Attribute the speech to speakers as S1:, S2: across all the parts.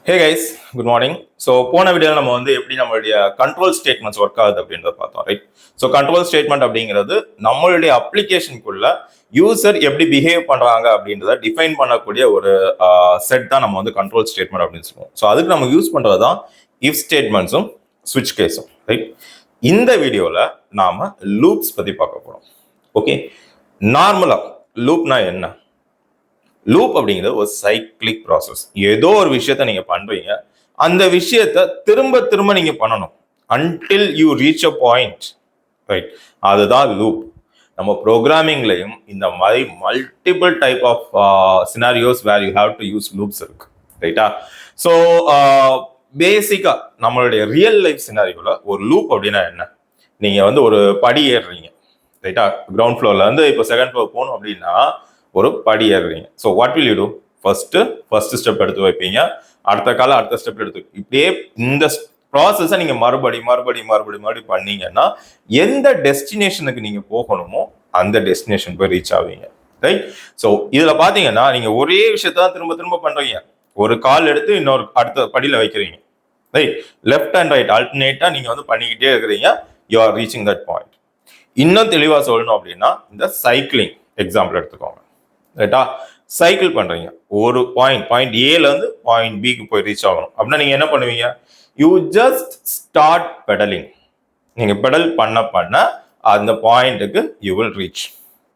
S1: Hey guys, good morning. So போன வீடியோல நம்ம எப்படி நம்மளுடைய கண்ட்ரோல் ஸ்டேட்மெண்ட்ஸ் ஒர்க் ஆகுது அப்படின்றத பார்த்தோம், ரைட்? ஸோ கண்ட்ரோல் ஸ்டேட்மெண்ட் அப்படிங்கிறது நம்மளுடைய அப்ளிகேஷனுக்குள்ள யூசர் எப்படி பிஹேவ் பண்றாங்க அப்படின்றத டிஃபைன் பண்ணக்கூடிய ஒரு செட் தான் நம்ம கண்ட்ரோல் ஸ்டேட்மெண்ட் அப்படின்னு சொல்லுவோம். ஸோ அதுக்கு நம்ம யூஸ் பண்றது தான் இஃப் ஸ்டேட்மெண்ட்ஸும் ஸ்விட்ச் கேஸும், ரைட்? இந்த வீடியோல நாம லூப்ஸ் பத்தி பார்க்க போறோம். ஓகே, நார்மலா லூப்னா என்ன? லூப் அப்படிங்கிறது ஒரு சைக்கிளிக் ப்ராசஸ். ஏதோ ஒரு விஷயத்த நீங்க பண்றீங்க, அந்த விஷயத்த திரும்ப திரும்ப நீங்க பண்ணணும் until you reach a point, right? அதுதான் லூப். நம்ம ப்ரோக்ராமிங்லையும் இந்த மாதிரி multiple type of scenarios where you have to use loops இருக்கு, ரைட்டா? ஸோ பேசிக்கா நம்மளுடைய ரியல் லைஃப் சினாரியோல ஒரு லூப் அப்படின்னா என்ன? நீங்க ஒரு படி ஏறுறீங்க, ரைட்டா? கிரவுண்ட் ஃப்ளோர்ல இருந்து இப்போ செகண்ட் ஃப்ளோர் போகணும் அப்படின்னா ஒரு படி ஏறுறீங்க. So what will you do? First step எடுத்து வைப்பீங்க, அடுத்த ஸ்டெப் எடுத்து, இப்படியே இந்த ப்ராசஸை நீங்க மறுபடி பண்ணீங்கன்னா எந்த டெஸ்டினேஷனுக்கு நீங்க போகணுமோ அந்த டெஸ்டினேஷன் போய் ரீச் ஆவீங்க, ரைட்? ஸோ இதுல பாத்தீங்கன்னா நீங்க ஒரே விஷயத்தான் திரும்ப திரும்ப பண்றீங்க. ஒரு கால் எடுத்து இன்னொரு அடுத்த படியில வைக்கிறீங்க, ரைட்? லெஃப்ட் அண்ட் ரைட் ஆல்டர்னேட்டா நீங்க பண்ணிக்கிட்டே இருக்கிறீங்க. You are reaching that point. இன்னும் தெளிவா சொல்லணும் அப்படின்னா இந்த சைக்கிளிங் எக்ஸாம்பிள் எடுத்துக்கோங்க, ரைட்டா? சைக்கிள் பண்றீங்க, ஒரு பாயிண்ட் ஏல இருந்து பாயிண்ட் பிக்கு போய் ரீச் ஆகணும் அப்படின்னா நீங்க என்ன பண்ணுவீங்க? You just start pedalling. நீங்க பெடல் பண்ண அந்த பாயிண்ட்டுக்கு you will reach.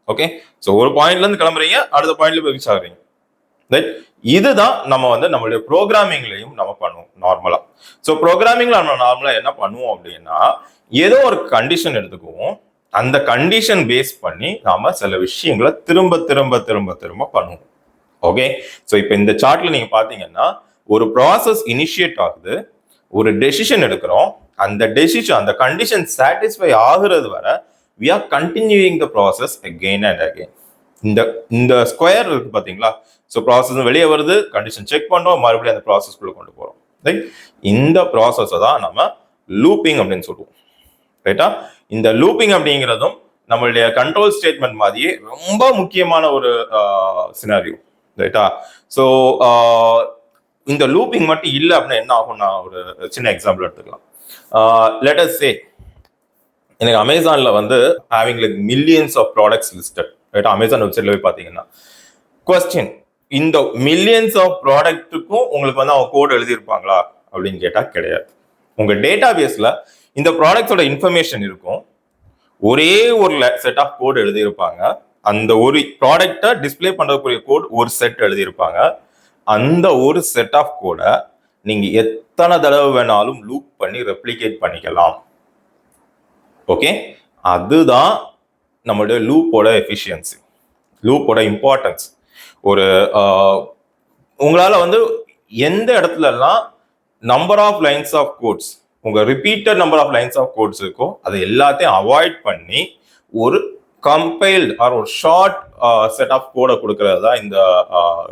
S1: Okay, so ஒரு பாயிண்ட்ல இருந்து கிளம்புறீங்க, அடுத்த பாயிண்ட்ல போய் ரீச் ஆகுறீங்க, ரைட்? இதுதான் நம்ம நம்மளுடைய ப்ரோக்ராமிங்லையும் நம்ம பண்ணுவோம் நார்மலா. ஸோ ப்ரோக்ராமிங்ல நம்ம நார்மலா என்ன பண்ணுவோம் அப்படின்னா, ஏதோ ஒரு கண்டிஷன் எடுத்துக்குவோம், அந்த கண்டிஷன் பேஸ் பண்ணி நாம சில விஷயங்களை திரும்ப திரும்ப திரும்ப திரும்ப பண்ணுவோம். ஓகே, ஸோ இப்போ இந்த சார்ட்ல நீங்க பாத்தீங்கன்னா ஒரு ப்ராசஸ் இனிஷியேட் ஆகுது, ஒரு டெசிஷன் எடுக்கிறோம், அந்த கண்டிஷன் சாட்டிஸ்ஃபை ஆகுறது வரை we are continuing the process again and again. இந்த ஸ்கொயர் இருக்கு பாத்தீங்களா? ஸோ ப்ராசஸ் வெளியே வருது, கண்டிஷன் செக் பண்றோம், மறுபடியும் அந்த ப்ராசஸ்க்குள்ள கொண்டு போறோம், ரைட்? இந்த ப்ராசஸை தான் நம்ம லூப்பிங் அப்படின்னு சொல்லுவோம், ரைட்டா? இந்த லூப்பிங் அப்படிங்கிறதும் நம்மளுடைய கண்ட்ரோல் ஸ்டேட்மெண்ட் மாதிரியே ரொம்ப முக்கியமான ஒரு சினாரியோ, ரைட்டா? ஸோ இந்த லூப்பிங் மட்டும் இல்லை அப்படின்னா என்ன ஆகும்னா, ஒரு சின்ன எக்ஸாம்பிள் எடுத்துக்கலாம். லெட் அஸ் சே எனக்கு அமேசான்ல having like millions of products listed, ரைட்டா? அமேசான் வெப்சைட்ல போய் பார்த்தீங்கன்னா கொஸ்டின், இந்த மில்லியன்ஸ் ஆஃப் ப்ராடக்ட்டுக்கும் உங்களுக்கு அவங்க கோட் எழுதியிருப்பாங்களா அப்படின்னு கேட்டா கிடையாது. உங்க டேட்டா பேஸ்ல இந்த ப்ராடக்ட்ஸோட இன்ஃபர்மேஷன் இருக்கும், ஒரே ஒரு செட் ஆஃப் கோட் எழுதியிருப்பாங்க, அந்த ஒரு ப்ராடக்டை டிஸ்பிளே பண்றதுக்குரிய கோட் ஒரு செட் எழுதியிருப்பாங்க. அந்த ஒரு செட் ஆஃப் கோடை நீங்க எத்தனை தடவை வேணாலும் லூப் பண்ணி ரெப்ளிகேட் பண்ணிக்கலாம். ஓகே, அதுதான் நம்மளுடைய லூப்போட எஃபிஷியன்சி, லூப்போட இம்பார்ட்டன்ஸ். ஒரு உங்களால எந்த இடத்துல எல்லாம் number of lines of codes, உங்க repeated number of lines of codes இருக்கோ அதை எல்லாத்தையும் அவாய்ட் பண்ணி ஒரு கம்பைல்டு ஆர் ஒரு ஷார்ட் செட் ஆஃப் கோடை கொடுக்கறது தான் இந்த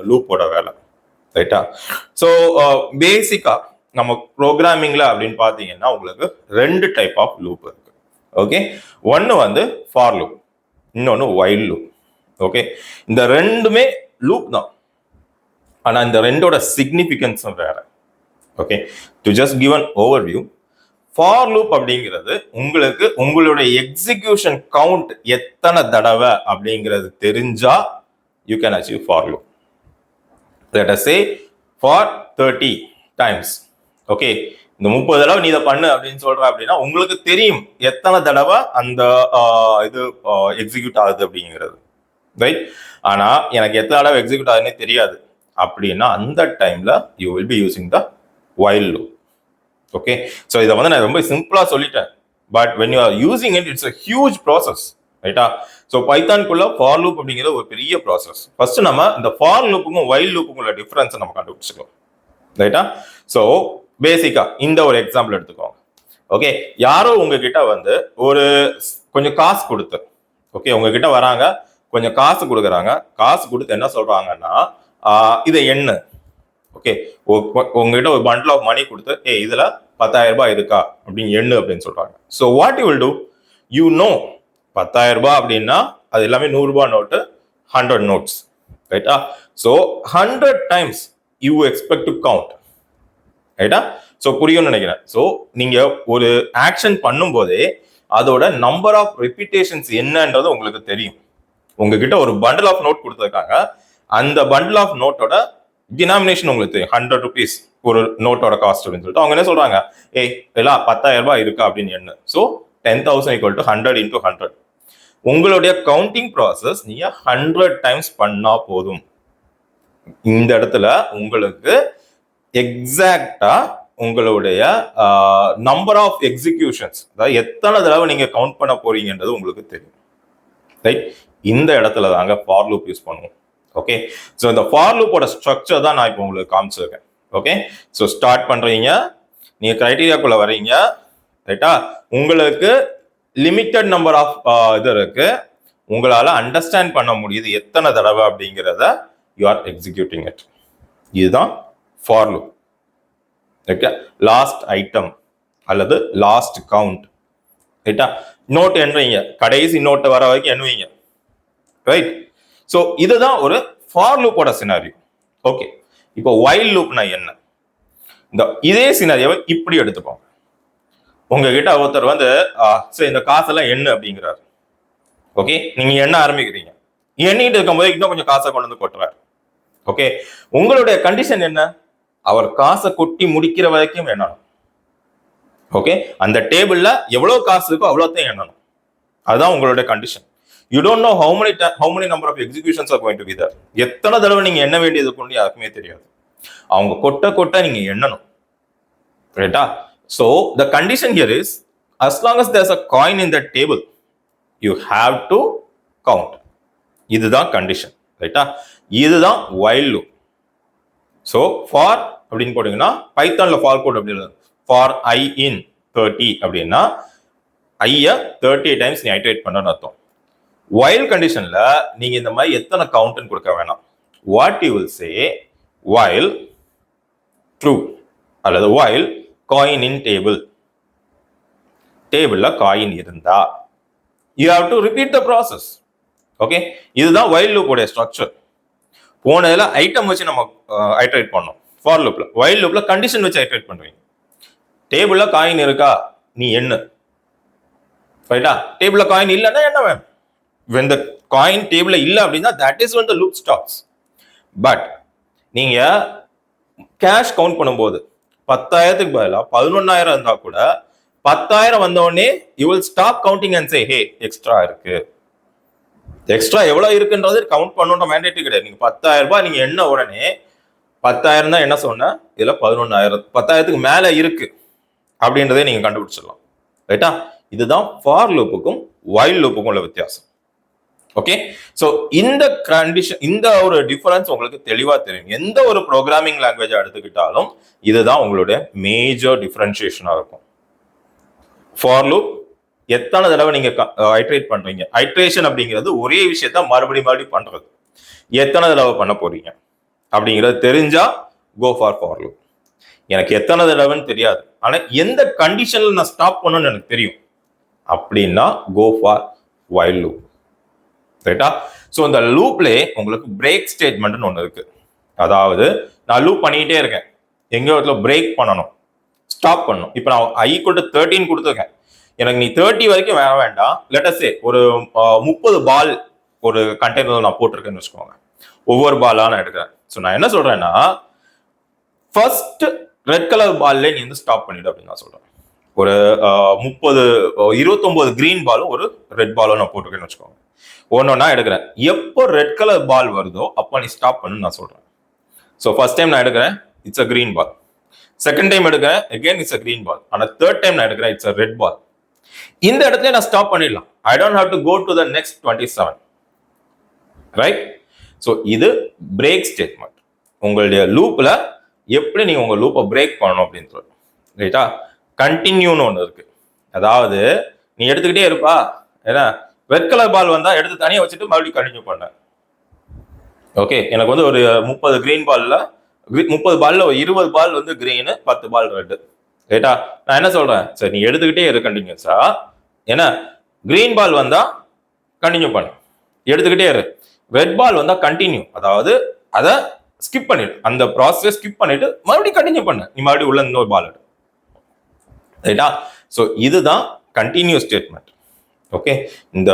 S1: லூப்போட வேலை, ரைட்டா? ஸோ பேசிக்கா நம்ம ப்ரோக்ராமிங்ல அப்படின்னு பார்த்தீங்கன்னா உங்களுக்கு ரெண்டு டைப் ஆஃப் லூப் இருக்கு. ஓகே, ஒன்னு ஃபார் லூப், இன்னொன்னு வைல் லூப். ஓகே, இந்த ரெண்டுமே லூப் தான், ஆனா இந்த ரெண்டோட சிக்னிஃபிகன்ஸும் வேற. Okay, to just give an overview, for loop அப்படிங்கிறது உங்களுக்கு உங்களுடைய எக்ஸிகியூஷன் கவுண்ட் எத்தனை தடவை அப்படிங்கிறது தெரிஞ்சா you can achieve for loop. Let us say for 30 times. Okay, இந்த 30 தடவை நீ இதை பண்ணு அப்படின்னு சொல்ற அப்படின்னா உங்களுக்கு தெரியும் எத்தனை தடவை அந்த இது எக்ஸிக்யூட் ஆகுது அப்படிங்கிறது, ரைட்? ஆனா எனக்கு எத்தனை தடவை எக்ஸிக்யூட் ஆகுதுன்னே தெரியாது அப்படின்னா அந்த டைம்ல you will be using the while loop. Okay, so இதை நான் ரொம்ப சிம்பிளா சொல்லிட்டேன், but when you are using it it's a huge process, ரைட்டா? ஸோ பைத்தான்குள்ள ஃபார் லூப் அப்படிங்கிற ஒரு பெரிய ப்ராசஸ். ஃபர்ஸ்ட் நம்ம இந்த ஃபார் லூப்புக்கும் வைல் லூப்புக்கும் உள்ள டிஃபரன்ஸை நம்ம கண்டுபிடிச்சிக்கலாம், ரைட்டா? ஸோ பேசிக்கா இந்த ஒரு எக்ஸாம்பிள் எடுத்துக்கோங்க. ஓகே, யாரோ உங்ககிட்ட ஒரு கொஞ்சம் காசு கொடுத்து, ஓகே, உங்ககிட்ட வராங்க, கொஞ்சம் காசு கொடுக்குறாங்க, காசு கொடுத்து என்ன சொல்றாங்கன்னா இதை என்ன, ஓகே, உங்ககிட்ட ஒரு பண்டில் ஆஃப் மணி கொடுத்து இதுல 10,000 ரூபாய் இருக்கா அப்படின்னு எண்ணு அப்படின்னு சொல்றாங்க. So what you will do, you know 10,000 ரூபாய் அப்படின்னா அது எல்லாமே 100 ரூபாய் நோட்டு, 100 நோட்ஸ், ரைட்டா? So 100 times you expect to count. ரைட்டா? ஸோ புரியும்னு நினைக்கிறேன். ஸோ நீங்க ஒரு ஆக்ஷன் பண்ணும்போதே அதோட நம்பர் ஆஃப் ரிப்பீட்டேஷன்ஸ் என்னன்றது உங்களுக்கு தெரியும். உங்ககிட்ட ஒரு பண்டில் ஆஃப் நோட் கொடுத்துருக்காங்க, அந்த பண்டில் ஆஃப் நோட்டோட டினாமினேஷன் உங்களுக்கு தெரியும். 100 rupees ஒரு நோட்டோட காஸ்ட் அப்படின்னு சொல்லிட்டு அவங்க என்ன சொல்றாங்க, ஏய் எல்லாம் 10,000 ரூபாய் இருக்கா அப்படின்னு என்ன. ஸோ 10,000 = 100 × 100. உங்களுடைய கவுண்டிங் ப்ராசஸ் நீங்க 100 டைம்ஸ் பண்ணா போதும். இந்த இடத்துல உங்களுக்கு எக்ஸாக்டா உங்களுடைய நம்பர் ஆஃப் எக்ஸிகியூஷன்ஸ், அதாவது எத்தனை தடவை நீங்க கவுண்ட் பண்ண போறீங்கன்றது உங்களுக்கு தெரியும். ரைட்? இந்த இடத்துல தாங்க ஃபார் லூப் யூஸ் பண்ணுவோம். ஓகே, ஸோ இந்த ஃபார் லூப்போட ஸ்ட்ரக்சர் தான் நான் இப்போ உங்களுக்கு காமிச்சிருக்கேன். ஓகே, ஸோ ஸ்டார்ட் பண்றீங்க, நீங்க கிரைட்டீரியாக்குள்ள வரீங்க. ரைட்டா? உங்களுக்கு லிமிட்டட் நம்பர் ஆஃப் இது இருக்கு, உங்களால அண்டர்ஸ்டாண்ட் பண்ண முடியுது எத்தனை தடவை அப்படிங்கிறத யூ ஆர் எக்ஸிக்யூட்டிங் இட். இதுதான் for loop. Okay, last item அல்லது லாஸ்ட் கவுண்ட். ரைட்டா? நோட் எண்ணுவீங்க, கடைசி நோட்டை வர வரைக்கும் எண்ணுவீங்க. ரைட்? ஸோ இதுதான் ஒரு ஃபார் லூப்போட சினாரியோ. ஓகே, இப்போ வைல் லூப்னா என்ன? இந்த இதே சினாரியோவை இப்படி எடுத்துப்போம். உங்ககிட்ட ஒருத்தர் வந்து சரி இந்த காசெல்லாம் எண்ணு அப்படிங்கிறாரு. ஓகே, நீங்க எண்ண ஆரம்பிக்கிறீங்க, எண்ணிட்டு இருக்கும்போது இன்னும் கொஞ்சம் காசை கொண்டு வந்து கொட்டுறாரு. ஓகே, உங்களுடைய கண்டிஷன் என்ன? அவர் காசை கொட்டி முடிக்கிற வரைக்கும் எண்ணணும். ஓகே, அந்த டேபிள்ல எவ்வளவு காசு இருக்கோ அவ்வளோத்தையும் எண்ணணும். அதுதான் உங்களுடைய condition. You don't know how many number of executions are going to be there. எத்தனை தடவை நீங்க எண்ண வேண்டியது கொண்டு யாருக்குமே தெரியாது. அவங்க கொட்ட நீங்க எண்ணணும். ரைட்டா? So the condition here is as long as there's a coin in that table you have to count. இதுதான் கண்டிஷன். ரைட்டா? இதுதான் while loop. So for அப்படின்னு போட்டீங்கன்னா பைத்தான்ல ஃபார் கோட் அப்படி எழுதும். for I in 30 அப்படின்னா ஐய 30 டைம்ஸ் நீ ஐட்ரேட் பண்ணணும்னு அர்த்தம். while கண்டிஷன்ல நீங்க இந்த மாதிரி எத்தனை கவுண்ட்னு கொடுக்க வேணாம். What you will say while true அல்லது while coin in table. டேபிள்ல காயின் இருந்தா you have to repeat the process. Okay, இதுதான் while loop உடைய ஸ்ட்ரக்சர். போனதுல ஐட்டம் வச்சு நம்ம ஐட்ரேட் பண்ணோம். ஃபார் லூப்ல while loopல கண்டிஷன் வச்சு ஐட்ரேட் பண்றீங்க. டேபிள்ல காயின் இருக்கா, நீ எண்ணு. ரைட்டா? டேபிள்ல காயின் இல்லைன்னா என்ன வேணும்? when the coin table இல்ல அப்படின்னா that is when the loop stops. but நீங்க கேஷ் கவுண்ட் பண்ணும்போது 10,000க்கு பதிலா 11,000 இருந்தா கூட 10,000 வந்த உடனே you will stop counting and say hey extra இருக்கு. எக்ஸ்ட்ரா எவ்வளவு இருக்குன்றது கவுண்ட் பண்ணணும்ன்ற மேண்டேட்டரி கிடையாது. நீங்க 10,000 ரூபாய் நீங்க எண்ண உடனே 10,000 தான் என்ன சொன்ன, இதுல 11,000 10,000க்கு மேல இருக்கு அப்படின்றதே நீங்க கண்டுபிடிச்சிடலாம். ரைட்டா? இதுதான் ஃபார் லூப்புக்கும் வைல் லூப்புக்கும் உள்ள வித்தியாசம். ஓகே, சோ இந்த கண்டிஷன், இந்த ஒரு டிஃபரன்ஸ் உங்களுக்கு தெளிவா தெரியும். எந்த ஒரு ப்ரோக்ராமிங் லாங்குவேஜ் எடுத்துக்கிட்டாலும் இதுதான் உங்களுடைய மேஜர் டிஃபரன்ஷியேஷனா இருக்கும். ஃபார் லூப் எத்தனை தடவை நீங்க ஐட்ரேட் பண்றீங்க, ஐட்ரேஷன் அப்படிங்கிறது ஒரே விஷயத்த மறுபடியும் பண்றது. எத்தனை தடவை பண்ண போறீங்க அப்படிங்கிறது தெரிஞ்சா கோ ஃபார் லூப். எனக்கு எத்தனை தடவைன்னு தெரியாது, ஆனா எந்த கண்டிஷன்ல நான் ஸ்டாப் பண்ணணும்னு எனக்கு தெரியும் அப்படின்னா கோ ஃபார் வைல் லூப். ரைட்டா? ஸோ இந்த லூப்ல உங்களுக்கு பிரேக் ஸ்டேட்மெண்ட்னு ஒன்று இருக்கு. அதாவது நான் லூப் பண்ணிக்கிட்டே இருக்கேன், எங்கேயோ இடத்துல பிரேக் பண்ணணும், ஸ்டாப் பண்ணணும். இப்போ நான் I = 13 கொடுத்துருக்கேன், எனக்கு நீ 30 வரைக்கும் வேண்டாம். லெட் அஸ் சே ஒரு 30 பால் ஒரு கண்டெய்னர்ல நான் போட்டிருக்கேன்னு வச்சுக்கோங்க. ஒவ்வொரு பாலா நான் எடுக்கிறேன். ஸோ நான் என்ன சொல்றேன்னா ஃபர்ஸ்ட் ரெட் கலர் பால்ல நீ வந்து ஸ்டாப் பண்ணிடு அப்படின்னு நான் சொல்றேன். ஒரு 29 கிரீன் பாலும் ஒரு ரெட் பாலும் நான் போட்டிருக்கேன்னு வச்சுக்கோங்க. ஒன்னொன்னா எடுக்கிறேன். எப்போ ரெட் கலர் பால் வருதோ அப்போ நீ ஸ்டாப் பண்ணு நான் சொல்றேன். ஸோ ஃபர்ஸ்ட் டைம் நான் எடுக்கிறேன், it's a green ball. Second time எடுக்கிறேன், again it's a green ball. ஆனால் தேர்ட் டைம் நான் எடுக்கிறேன், இட்ஸ் அ ரெட் பால். இந்த இடத்துல நான் ஸ்டாப் பண்ணிடலாம். I don't have to go to the next 27. Right? So இது பிரேக் ஸ்டேட்மெண்ட். உங்களுடைய லூப்ல எப்படி நீங்க உங்க லூப்பை பிரேக் பண்ணணும் அப்படின்னு சொல்றேன். ரைட்டா? கண்டினியூன்னு ஒன்று இருக்கு. அதாவது நீ எடுத்துக்கிட்டே இருப்பா, ஏன்னா ரெட் கலர் பால் வந்தா எடுத்து தனியாக வச்சுட்டு மறுபடியும் கண்டினியூ பண்ணேன். ஓகே, எனக்கு வந்து ஒரு 30 கிரீன் பால்ல 30 பால்ல 20 பால் வந்து கிரீனு, 10 பால் ரெட்டு. ரைட்டா? நான் என்ன சொல்றேன், சரி நீ எடுத்துக்கிட்டே இரு கண்டினியூஸா. ஏன்னா கிரீன் பால் வந்தா கண்டினியூ பண்ணு, எடுத்துக்கிட்டே இரு. ரெட் பால் வந்தா கண்டினியூ, அதாவது அதை ஸ்கிப் பண்ணிடு, அந்த ப்ராசஸ் ஸ்கிப் பண்ணிட்டு மறுபடியும் கண்டினியூ பண்ண, நீ மறுபடியும் உள்ள இன்னொரு பால் எடு, ரைட்டா? ஸோ இதுதான் கண்டினியூஸ் ஸ்டேட்மெண்ட். ஓகே, இந்த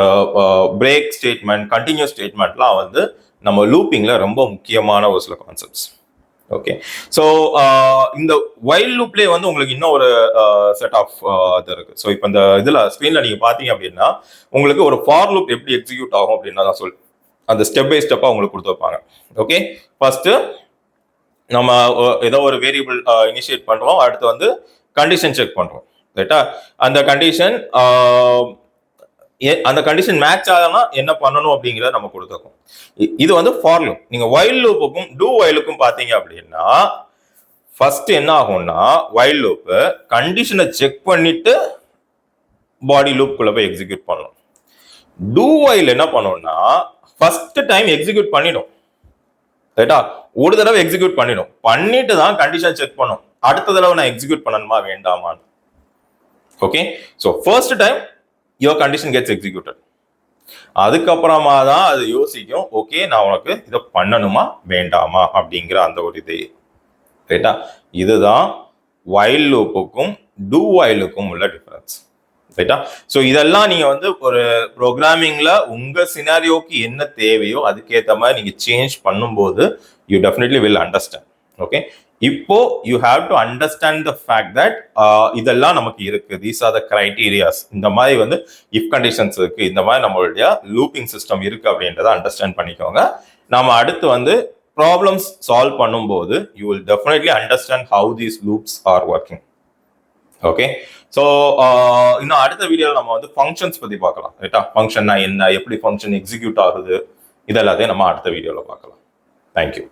S1: பிரேக் ஸ்டேட்மெண்ட், கண்டினியூஸ் ஸ்டேட்மெண்ட்லாம் வந்து நம்ம லூப்பிங்ல ரொம்ப முக்கியமான ஒரு சில கான்செப்ட்ஸ். ஓகே, ஸோ இந்த வைல் லூப்லேயே வந்து உங்களுக்கு இன்னும் ஒரு செட் ஆஃப் இது இருக்கு. ஸோ இப்போ இந்த இதில் ஸ்க்ரீனில் நீங்கள் பார்த்தீங்க அப்படின்னா உங்களுக்கு ஒரு ஃபார் லூப் எப்படி எக்ஸிக்யூட் ஆகும் அப்படின்னா தான் சொல்லி அந்த ஸ்டெப் பை ஸ்டெப்பாக உங்களுக்கு கொடுத்துருப்பாங்க. ஓகே, ஃபர்ஸ்ட் நம்ம ஏதோ ஒரு வேரியபிள் இனிஷியேட் பண்ணுறோம், அடுத்து வந்து கண்டிஷன் செக் பண்ணுறோம், ரைட்டா? அந்த கண்டிஷன் மேட்ச் ஆகனா என்ன பண்ணணும் அப்படிங்கிறத நம்ம கொடுத்துருக்கோம். இது வந்து ஃபார் லூப். நீங்க வைல் லூப்புக்கும் டூ வைலுக்கும் பாத்தீங்க அப்படின்னா ஃபர்ஸ்ட் என்ன ஆகும்னா வைல் லூப் கண்டிஷனை செக் பண்ணிட்டு பாடி லூப் குள்ள போய் எக்ஸிக்யூட் பண்ணணும். டூ வைல் என்ன பண்ணும்னா ஃபர்ஸ்ட் டைம் எக்ஸிக்யூட் பண்ணிடும், ரைட்டா? ஒரு தடவை எக்ஸிக்யூட் பண்ணிடும், பண்ணிட்டு தான் கண்டிஷன் செக் பண்ணும் அடுத்த தடவை நான் எக்ஸிக்யூட் பண்ணணுமா வேண்டாமான்னு. Okay, so first time your condition gets executed. அதுக்கப்புறமா தான் அது யோசிக்கும், ஓகே நான் உனக்கு இதை பண்ணணுமா வேண்டாமா அப்படிங்கிற அந்த ஒரு இது, ரைட்டா? இதுதான் வைல் லூப்புக்கும் டூ வைலுக்கும் உள்ள டிஃபரன்ஸ், ரைட்டா? ஸோ இதெல்லாம் நீங்க வந்து ஒரு ப்ரோக்ராமிங்ல உங்க சினாரியோக்கு என்ன தேவையோ அதுக்கேற்ற மாதிரி நீங்க சேஞ்ச் பண்ணும்போது you definitely will understand. Okay, இப்போ you have to understand the fact that இதெல்லாம் நமக்கு இருக்கு, தீஸ் ஆர் த கிரைட்டீரியாஸ், இந்த மாதிரி வந்து இஃப் கண்டிஷன்ஸ் இருக்கு, இந்த மாதிரி நம்மளுடைய லூப்பிங் சிஸ்டம் இருக்கு அப்படின்றத அண்டர்ஸ்டாண்ட் பண்ணிக்கோங்க. நாம அடுத்து வந்து ப்ராப்ளம்ஸ் சால்வ் பண்ணும்போது you will definitely understand how these loops are working. Okay, so இன்னும் அடுத்த வீடியோவில் நம்ம வந்து ஃபங்க்ஷன்ஸ் பற்றி பார்க்கலாம், ரைட்டா? ஃபங்க்ஷன்னா என்ன, எப்படி ஃபங்க்ஷன் எக்ஸிக்யூட் ஆகுது, இது எல்லாத்தையும் நம்ம அடுத்த வீடியோவில் பார்க்கலாம். தேங்க்யூ.